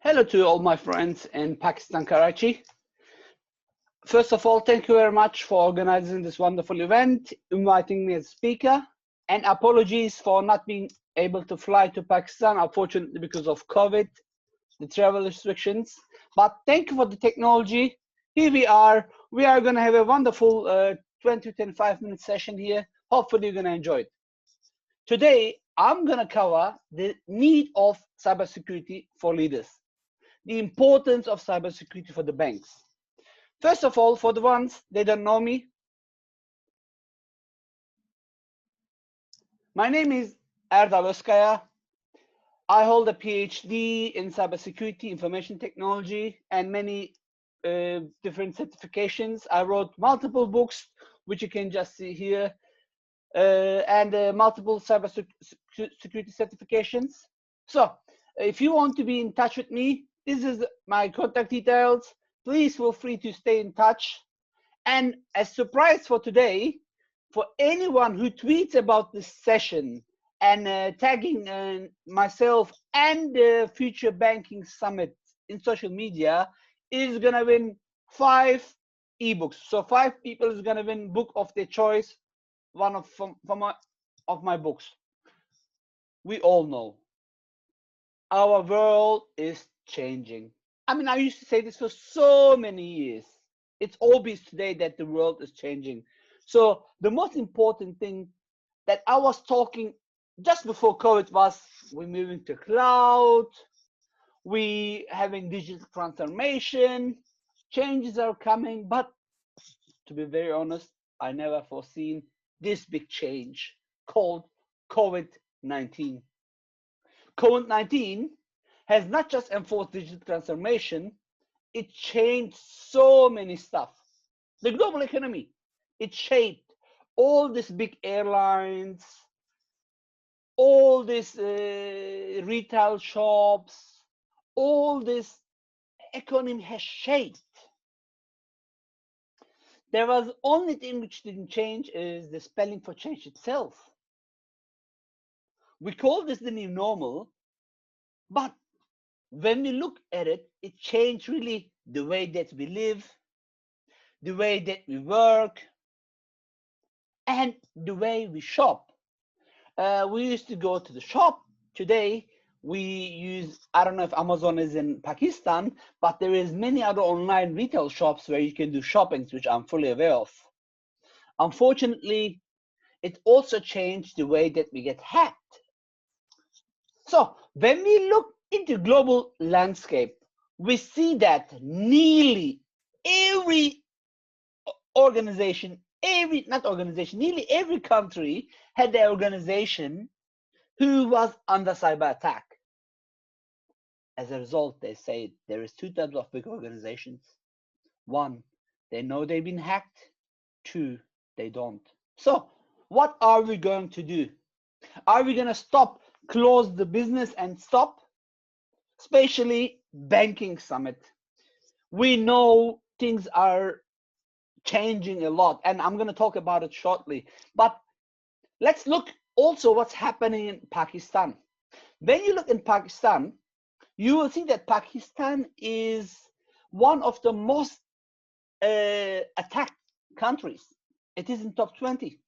Hello to all my friends in Pakistan, Karachi. First of all, thank you very much for organizing this wonderful event, inviting me as a speaker, and apologies for not being able to fly to Pakistan, unfortunately because of COVID, the travel restrictions. But thank you for the technology. Here we are. We are going to have a wonderful 20 to 25 minute session here. Hopefully you're going to enjoy it. Today, I'm going to cover the need of cybersecurity for leaders. The importance of cybersecurity for the banks. First of all, for the ones that don't know me, my name is Erdal Özkaya. I hold a PhD in cybersecurity, information technology, and many different certifications. I wrote multiple books, which you can just see here, and multiple cybersecurity certifications. So, if you want to be in touch with me, this is my contact details. Please feel free to stay in touch. And a surprise for today, for anyone who tweets about this session and tagging myself and the Future Banking Summit in social media is gonna win 5 ebooks. So 5 people is gonna win book of their choice, one of my books. We all know our world is changing. I mean, I used to say this for so many years. It's obvious today that the world is changing. So the most important thing that I was talking just before COVID was we're moving to cloud, we having digital transformation, changes are coming, but to be very honest, I never foreseen this big change called COVID-19. COVID-19 has not just enforced digital transformation, it changed so many stuff. The global economy, it shaped all these big airlines, all these retail shops, all this economy has shaped. There was only thing which didn't change is the spelling for change itself. We call this the new normal, but when we look at it, it changed really the way that we live, the way that we work, and the way we shop. We used to go to the shop. Today, we use, I don't know if Amazon is in Pakistan, but there is many other online retail shops where you can do shoppings, which I'm fully aware of. Unfortunately, it also changed the way that we get hacked. So when we look into global landscape, we see that nearly every organization, nearly every country had their organization who was under cyber attack. As a result, they say there is 2 types of big organizations. 1, they know they've been hacked. 2, they don't. So what are we going to do? Are we going to stop, close the business and stop? Especially banking summit. We know things are changing a lot, and I'm going to talk about it shortly. But let's look also what's happening in Pakistan. When you look in Pakistan, you will see that Pakistan is one of the most attacked countries. It is in top 20.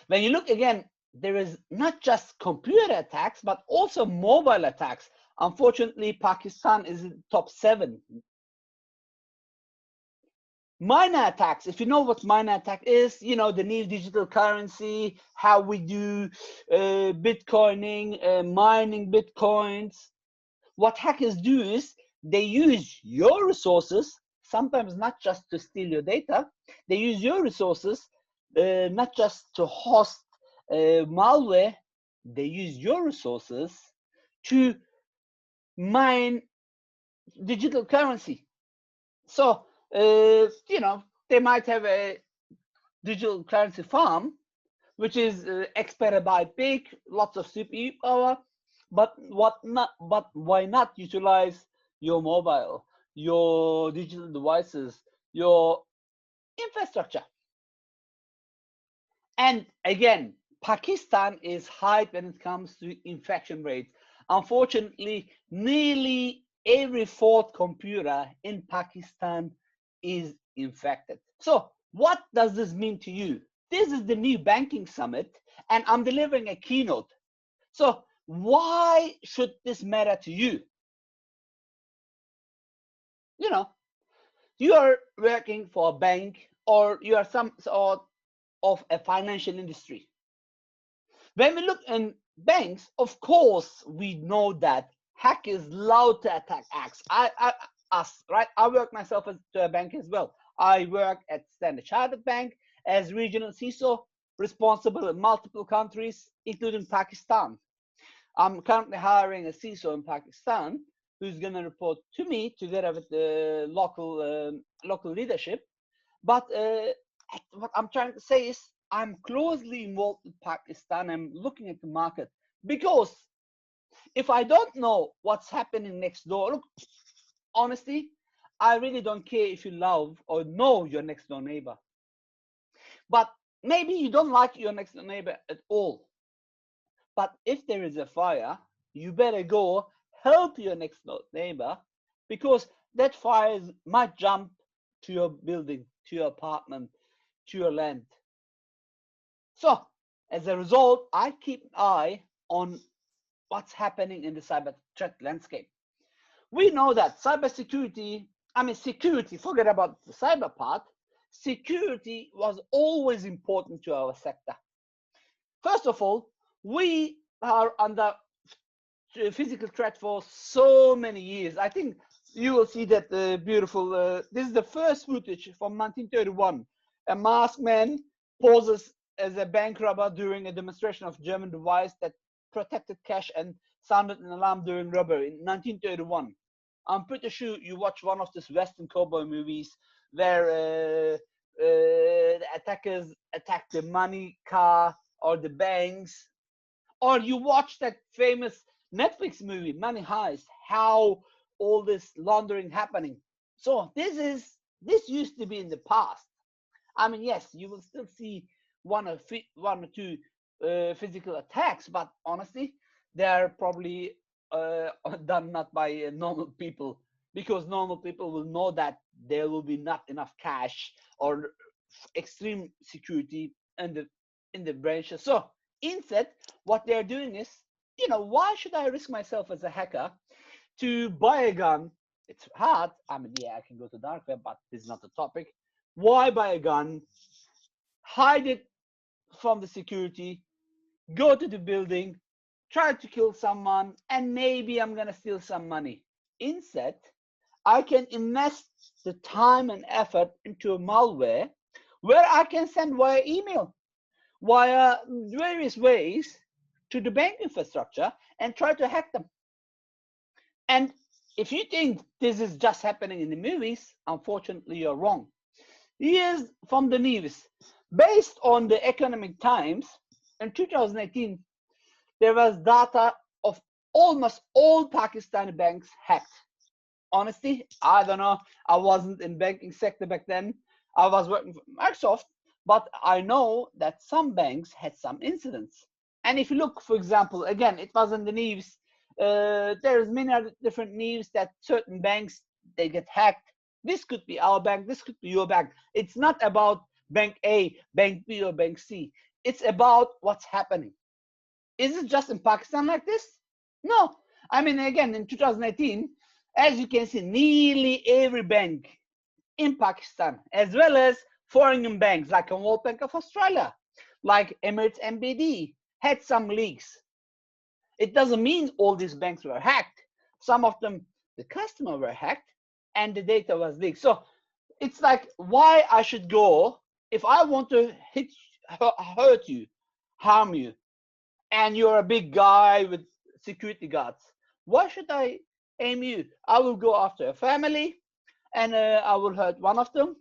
When you look again, there is not just computer attacks, but also mobile attacks. Unfortunately, Pakistan is in top 7. Miner attacks, if you know what miner attack is, you know, the new digital currency, how we do Bitcoining, mining Bitcoins. What hackers do is they use your resources, sometimes not just to steal your data, they use your resources not just to host malware, they use your resources to mine digital currency. So, you know, they might have a digital currency farm, which is X petabyte big, lots of CPU power, but why not utilize your mobile, your digital devices, your infrastructure? And again, Pakistan is high when it comes to infection rates. Unfortunately, nearly every fourth computer in Pakistan is infected. So, what does this mean to you? This is the new banking summit, and I'm delivering a keynote. So, why should this matter to you? You know, you are working for a bank or you are some sort of a financial industry. When we look in banks, of course, we know that hackers love to attack acts. Us, right? I work myself to a bank as well. I work at Standard Chartered Bank as regional CISO, responsible in multiple countries, including Pakistan. I'm currently hiring a CISO in Pakistan who's going to report to me together with the local leadership. But what I'm trying to say is I'm closely involved with Pakistan. I'm looking at the market because if I don't know what's happening next door, look, honestly, I really don't care if you love or know your next door neighbor. But maybe you don't like your next door neighbor at all. But if there is a fire, you better go help your next door neighbor because that fire might jump to your building, to your apartment, to your land. So as a result, I keep an eye on what's happening in the cyber threat landscape. We know that cybersecurity, security, forget about the cyber part, security was always important to our sector. First of all, we are under physical threat for so many years. I think you will see that beautiful, this is the first footage from 1931. A masked man poses as a bank robber during a demonstration of German device that protected cash and sounded an alarm during robbery in 1931. I'm pretty sure you watch one of these Western cowboy movies where the attackers attack the money car or the banks, or you watch that famous Netflix movie, Money Heist, how all this laundering happening. So this used to be in the past. Yes, you will still see one or two physical attacks, but honestly, they are probably done not by normal people because normal people will know that there will be not enough cash or extreme security in the branches. So instead, what they're doing is, why should I risk myself as a hacker to buy a gun? It's hard. Yeah, I can go to dark web, but this is not the topic. Why buy a gun? Hide it from the security, go to the building, try to kill someone, and maybe I'm gonna steal some money. Instead, I can invest the time and effort into a malware where I can send via email, via various ways to the bank infrastructure and try to hack them. And if you think this is just happening in the movies, unfortunately, you're wrong. Here's from the news. Based on the Economic Times, in 2018, there was data of almost all Pakistani banks hacked. Honestly, I don't know. I wasn't in banking sector back then. I was working for Microsoft, but I know that some banks had some incidents. And if you look, for example, again, it was in the news. There's many other different news that certain banks they get hacked. This could be our bank. This could be your bank. It's not about bank A, bank B, or bank C. It's about what's happening. Is it just in Pakistan like this? No. Again, in 2018, as you can see, nearly every bank in Pakistan, as well as foreign banks like Commonwealth Bank of Australia, like Emirates MBD, had some leaks. It doesn't mean all these banks were hacked. Some of them, the customer were hacked and the data was leaked. So it's like why I should go if I want to hurt you, harm you, and you're a big guy with security guards. Why should I aim you? I will go after a family and I will hurt one of them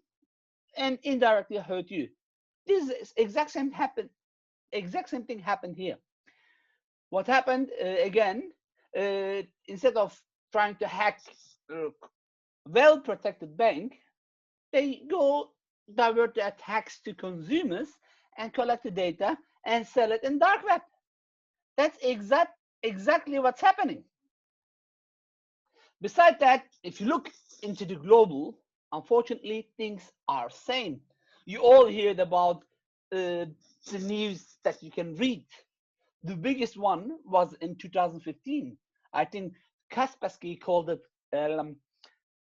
and indirectly hurt you. This is exact same thing happened here. What happened again, instead of trying to hack a well-protected bank, they go divert the attacks to consumers and collect the data and sell it in dark web. That's exactly what's happening. Besides that, if you look into the global, unfortunately, things are same. You all heard about the news that you can read. The biggest one was in 2015. I think Kaspersky called it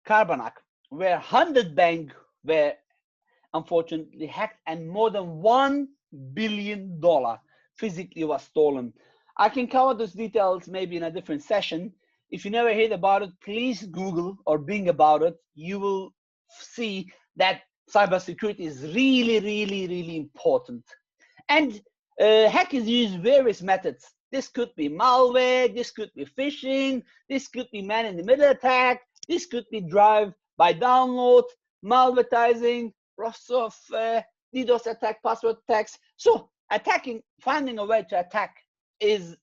Carbanak, where 100 banks were unfortunately hacked and more than $1 billion physically was stolen. I can cover those details maybe in a different session. If you never heard about it, please Google or Bing about it. You will see that cybersecurity is really, really, really important. And hackers use various methods. This could be malware, this could be phishing, this could be man-in-the-middle attack, this could be drive by download, malvertising, software, DDoS attack, password attacks. So attacking, finding a way to attack is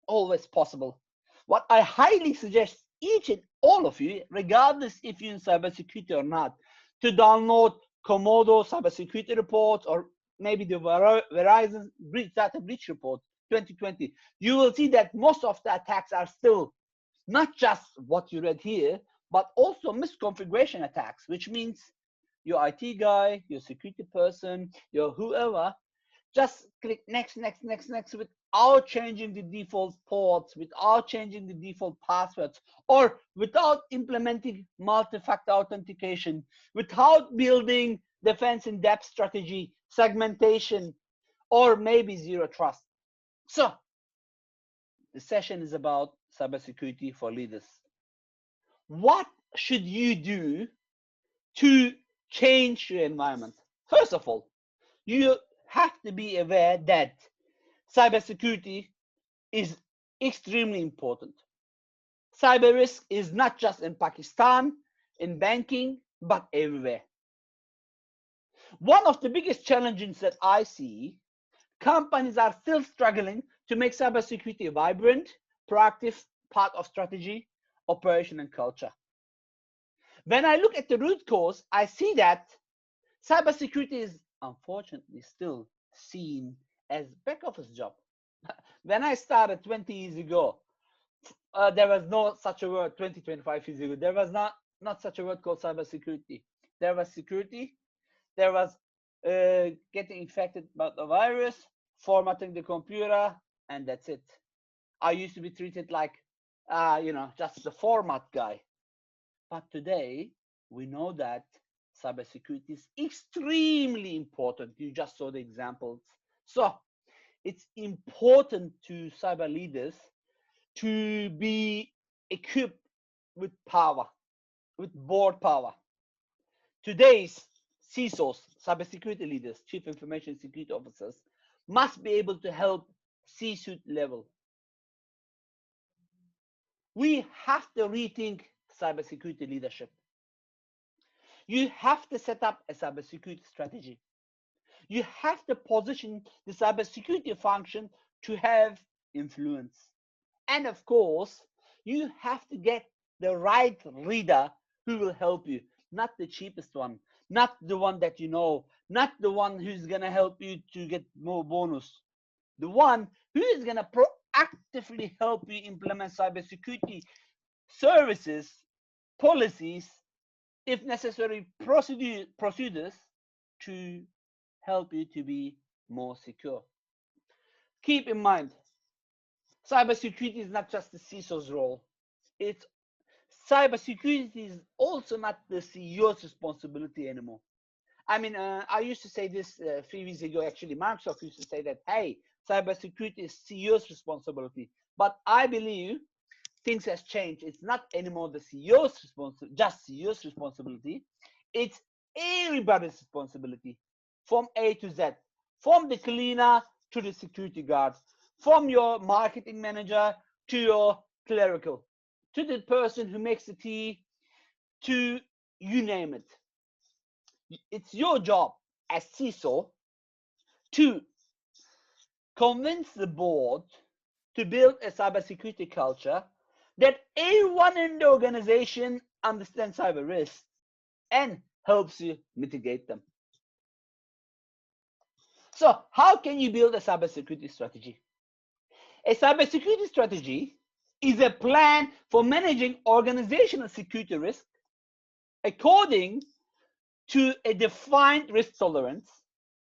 always possible. What I highly suggest each and all of you, regardless if you're in cybersecurity or not, to download Komodo cybersecurity reports or maybe the Verizon data breach report 2020. You will see that most of the attacks are still not just what you read here, but also misconfiguration attacks, which means your IT guy, your security person, your whoever, just click next, next, next, next without changing the default ports, without changing the default passwords, or without implementing multi-factor authentication, without building defense in depth strategy, segmentation, or maybe zero trust. So the session is about cybersecurity for leaders. What should you do to change your environment? First of all, you have to be aware that cybersecurity is extremely important. Cyber risk is not just in Pakistan, in banking, but everywhere. One of the biggest challenges that I see, companies are still struggling to make cybersecurity a vibrant, proactive part of strategy, operation, and culture. When I look at the root cause, I see that cybersecurity is unfortunately still seen as back office job. When I started 20 years ago, there was no such a word. 20, 25 years ago, there was not such a word called cybersecurity. There was security. There was getting infected by the virus, formatting the computer, and that's it. I used to be treated like, just the format guy. But today, we know that cybersecurity is extremely important. You just saw the examples. So it's important to cyber leaders to be equipped with power, with board power. Today's CISOs, cybersecurity leaders, chief information security officers, must be able to help C-suite level. We have to rethink cybersecurity leadership. You have to set up a cybersecurity strategy. You have to position the cybersecurity function to have influence. And of course, you have to get the right leader who will help you, not the cheapest one, not the one that you know, not the one who's going to help you to get more bonus, the one who is going to proactively help you implement cybersecurity services, policies, if necessary, procedures to help you to be more secure. Keep in mind, cybersecurity is not just the CISO's role. It's cybersecurity is also not the CEO's responsibility anymore. I mean, I used to say this a few years ago. Actually, Microsoft used to say that, hey, cybersecurity is CEO's responsibility. But I believe things has changed. It's not anymore the CEO's responsibility, just CEO's responsibility. It's everybody's responsibility, from A to Z, from the cleaner to the security guard, from your marketing manager to your clerical, to the person who makes the tea, to you name it. It's your job as CISO to convince the board to build a cybersecurity culture that everyone in the organization understands cyber risks and helps you mitigate them. So how can you build a cybersecurity strategy? A cybersecurity strategy is a plan for managing organizational security risk according to a defined risk tolerance,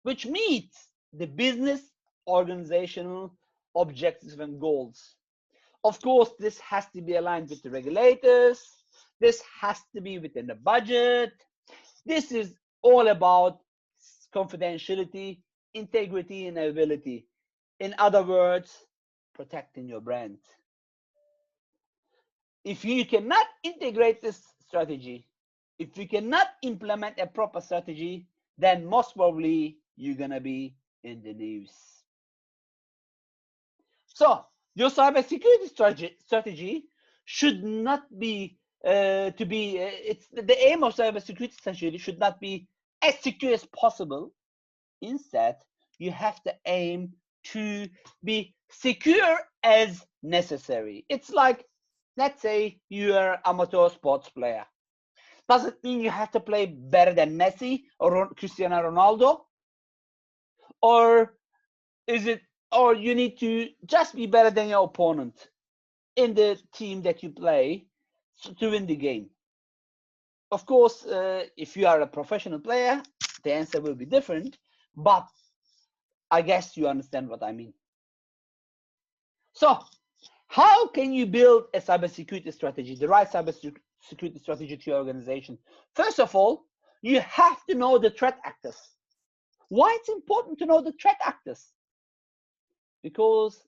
which meets the business organizational objectives and goals. Of course, this has to be aligned with the regulators. This has to be within the budget. This is all about confidentiality, integrity, and availability. In other words, protecting your brand. If you cannot integrate this strategy, if you cannot implement a proper strategy, then most probably you're going to be in the news. So your cybersecurity strategy should not be it's the aim of cybersecurity strategy should not be as secure as possible. Instead, you have to aim to be secure as necessary. It's like, let's say you're an amateur sports player. Does it mean you have to play better than Messi or Cristiano Ronaldo? Or is it, or you need to just be better than your opponent in the team that you play to win the game? Of course, if you are a professional player, the answer will be different, but I guess you understand what I mean. So how can you build a cybersecurity strategy, the right cybersecurity strategy to your organization? First of all, you have to know the threat actors. Why it's important to know the threat actors? Because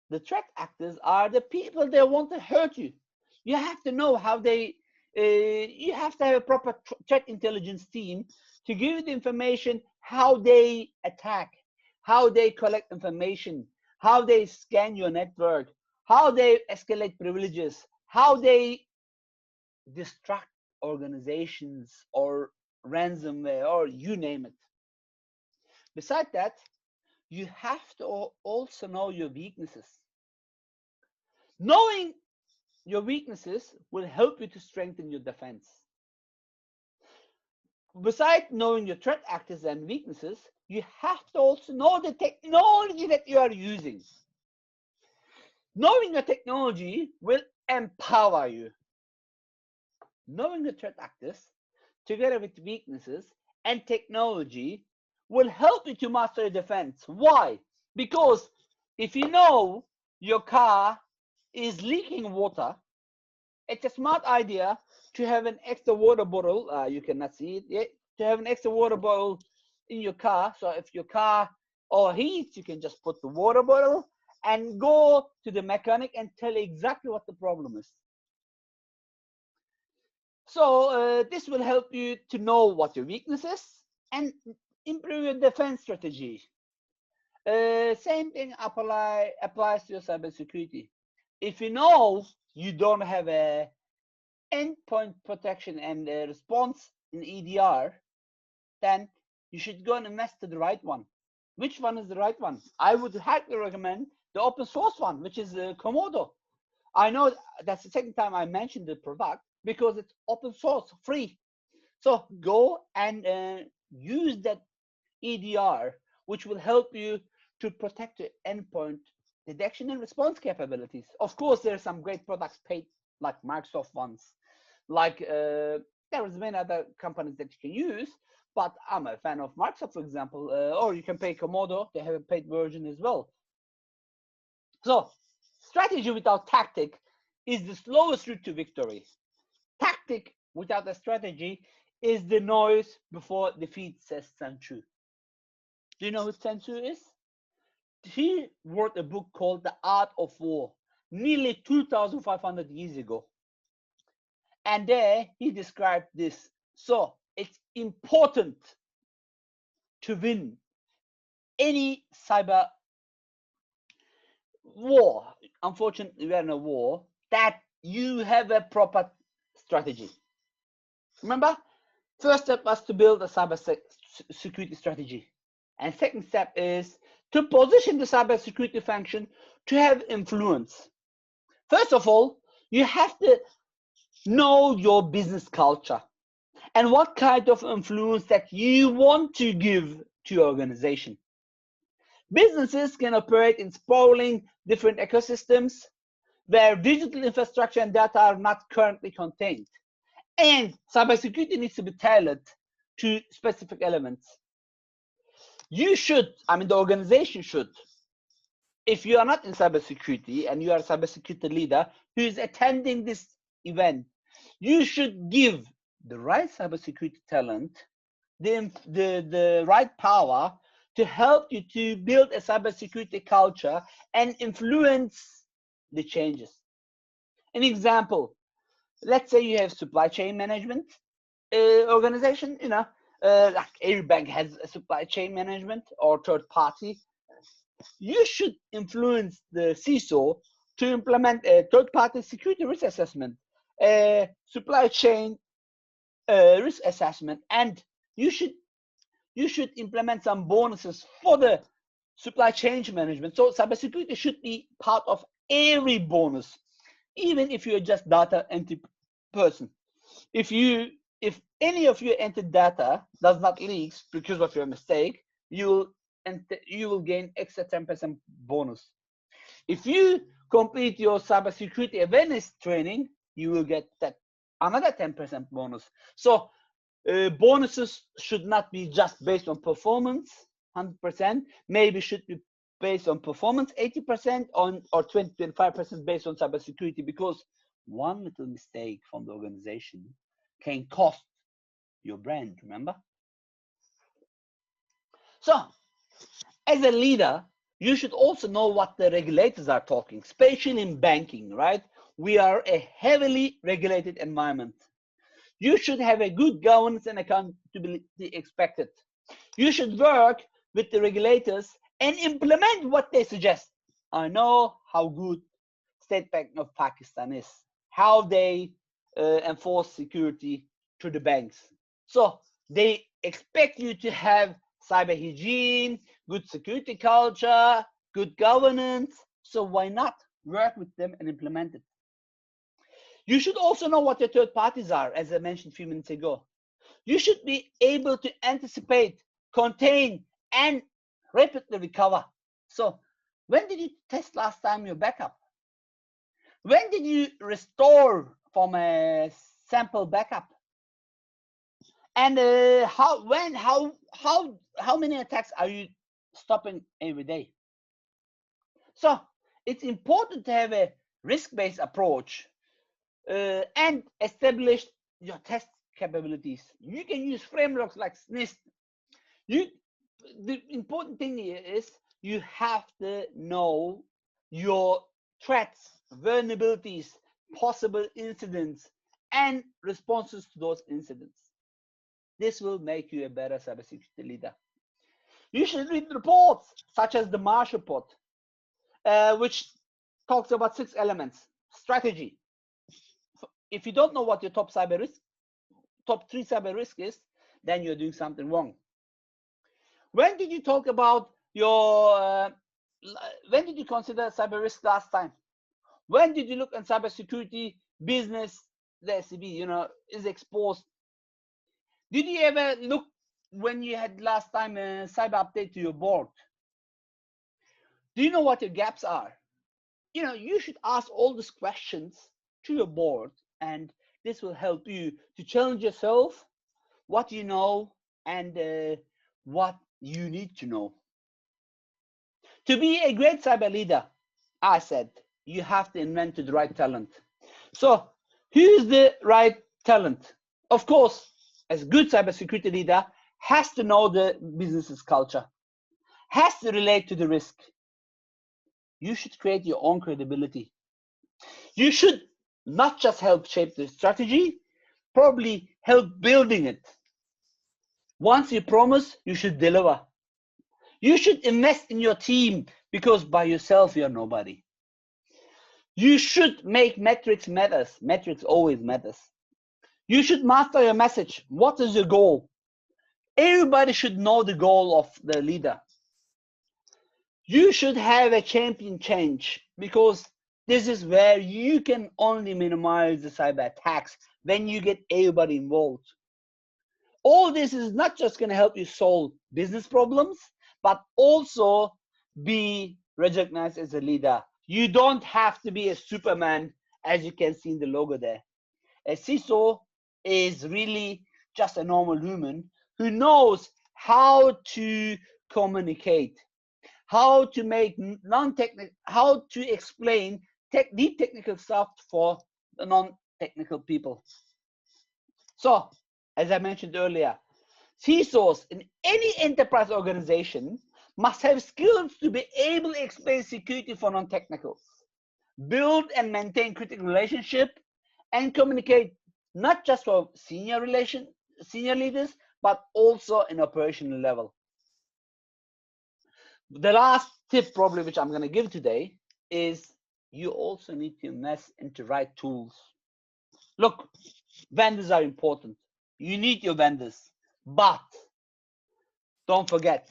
the threat actors are the people that want to hurt you. You have to know how they, you have to have a proper threat intelligence team to give you the information how they attack, how they collect information, how they scan your network, how they escalate privileges, how they distract organizations or ransomware or you name it. Besides that, you have to also know your weaknesses. Knowing your weaknesses will help you to strengthen your defense. Besides knowing your threat actors and weaknesses, you have to also know the technology that you are using. Knowing the technology will empower you. Knowing the threat actors, together with weaknesses and technology, will help you to master your defense. Why? Because if you know your car is leaking water, it's a smart idea to have an extra water bottle. You cannot see it yet. To have an extra water bottle in your car. So if your car overheats, you can just put the water bottle and go to the mechanic and tell exactly what the problem is. So this will help you to know what your weakness is and improve your defense strategy. Same thing applies to your cybersecurity. If you know you don't have a endpoint protection and response in EDR, then you should go and invest to the right one. Which one is the right one? I would highly recommend the open source one, which is Komodo. I know that's the second time I mentioned the product because it's open source, free. So go and use that EDR, which will help you to protect the endpoint detection and response capabilities. Of course, there are some great products paid, like Microsoft ones, like there is many other companies that you can use, but I'm a fan of Microsoft, for example, or you can pay Komodo, they have a paid version as well. So strategy without tactic is the slowest route to victory. Tactic without a strategy is the noise before defeat, says Sun Tzu. Do you know who Sun Tzu is? He wrote a book called The Art of War nearly 2,500 years ago. And there he described this. So it's important to win any cyber war. Unfortunately, we're in a war, that you have a proper strategy. Remember, first step was to build a cyber security strategy. And second step is to position the cybersecurity function to have influence. First of all, you have to know your business culture and what kind of influence that you want to give to your organization. Businesses can operate in sprawling different ecosystems where digital infrastructure and data are not currently contained. And cybersecurity needs to be tailored to specific elements. You should, the organization should, if you are not in cybersecurity and you are a cybersecurity leader who is attending this event, you should give the right cybersecurity talent the right power to help you to build a cybersecurity culture and influence the changes. An example, let's say you have supply chain management organization, like every bank has a supply chain management or third party. You should influence the CISO to implement a third-party security risk assessment, a supply chain risk assessment, and you should implement some bonuses for the supply chain management. So cybersecurity should be part of every bonus, even if you're just data entry person. If any of your entered data does not leak because of your mistake, you will gain extra 10% bonus. If you complete your cybersecurity awareness training, you will get that another 10% bonus. So bonuses should not be just based on performance 100%, maybe should be based on performance 80% or 20-25% based on cybersecurity, because one little mistake from the organization can cost your brand, remember? So as a leader, you should also know what the regulators are talking, especially in banking, right? We are a heavily regulated environment. You should have a good governance and accountability expected. You should work with the regulators and implement what they suggest. I know how good State Bank of Pakistan is, how they enforce security to the banks. So they expect you to have cyber hygiene, good security culture, good governance. So why not work with them and implement it? You should also know what your third parties are, as I mentioned a few minutes ago. You should be able to anticipate, contain, and rapidly recover. So when did you test last time your backup? When did you restore from a sample backup? And how many attacks are you stopping every day? So it's important to have a risk-based approach and establish your test capabilities. You can use frameworks like NIST. The important thing here is you have to know your threats, vulnerabilities, possible incidents, and responses to those incidents. This will make you a better cybersecurity leader. You should read reports such as the Marsh report, which talks about 6 elements. Strategy. If you don't know what your top 3 cyber risk is, then you're doing something wrong. When did you talk about your, when did you consider cyber risk last time? When did you look at cybersecurity business, the SCB, is exposed? Did you ever look when you had last time a cyber update to your board? Do you know what your gaps are? You should ask all these questions to your board, and this will help you to challenge yourself, what you know, and what you need to know. To be a great cyber leader, I said, you have to invent the right talent. So who's the right talent? Of course, as a good cybersecurity leader, has to know the business's culture, has to relate to the risk. You should create your own credibility. You should not just help shape the strategy, probably help building it. Once you promise, you should deliver. You should invest in your team, because by yourself, you're nobody. You should make metrics matters. Metrics always matters. You should master your message. What is your goal? Everybody should know the goal of the leader. You should have a champion change, because this is where you can only minimize the cyber attacks when you get everybody involved. All this is not just going to help you solve business problems, but also be recognized as a leader. You don't have to be a Superman, as you can see in the logo there. A CISO is really just a normal human who knows how to communicate, how to make non-technical, how to explain deep technical stuff for the non-technical people. So, as I mentioned earlier, CISOs in any enterprise organization must have skills to be able to explain security for non-technicals, build and maintain critical relationship, and communicate not just for senior leaders, but also in operational level. The last tip probably which I'm going to give today is you also need to invest into right tools. Look, vendors are important. You need your vendors, but don't forget,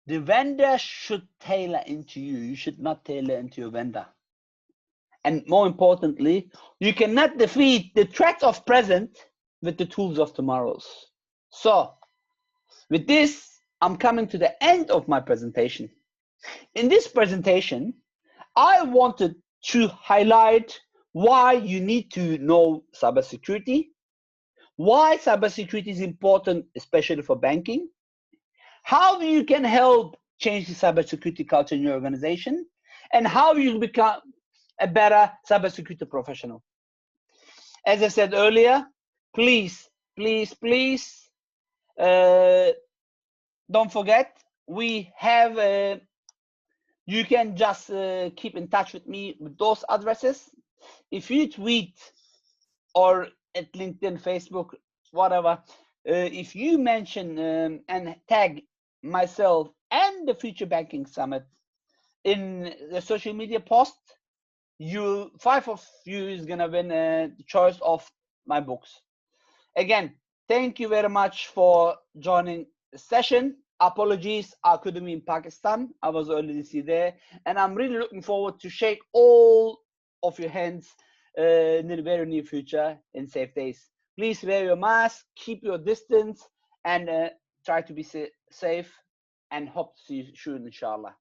the vendor should tailor into you. You should not tailor into your vendor. And more importantly, you cannot defeat the threats of present with the tools of tomorrow's. So with this, I'm coming to the end of my presentation. In this presentation, I wanted to highlight why you need to know cybersecurity, why cybersecurity is important, especially for banking, how you can help change the cybersecurity culture in your organization, and how you become a better cybersecurity professional. As I said earlier, please, please, please, don't forget, we have, you can just keep in touch with me with those addresses. If you tweet or at LinkedIn, Facebook, whatever, if you mention and tag myself and the Future Banking Summit in the social media post, 5 of you is gonna win a choice of my books. Again, thank you very much for joining the session. Apologies, I couldn't be in Pakistan. I was early this year there, and I'm really looking forward to shake all of your hands in the very near future in safe days. Please wear your mask, keep your distance, and try to be safe, and hope to see you soon, inshallah.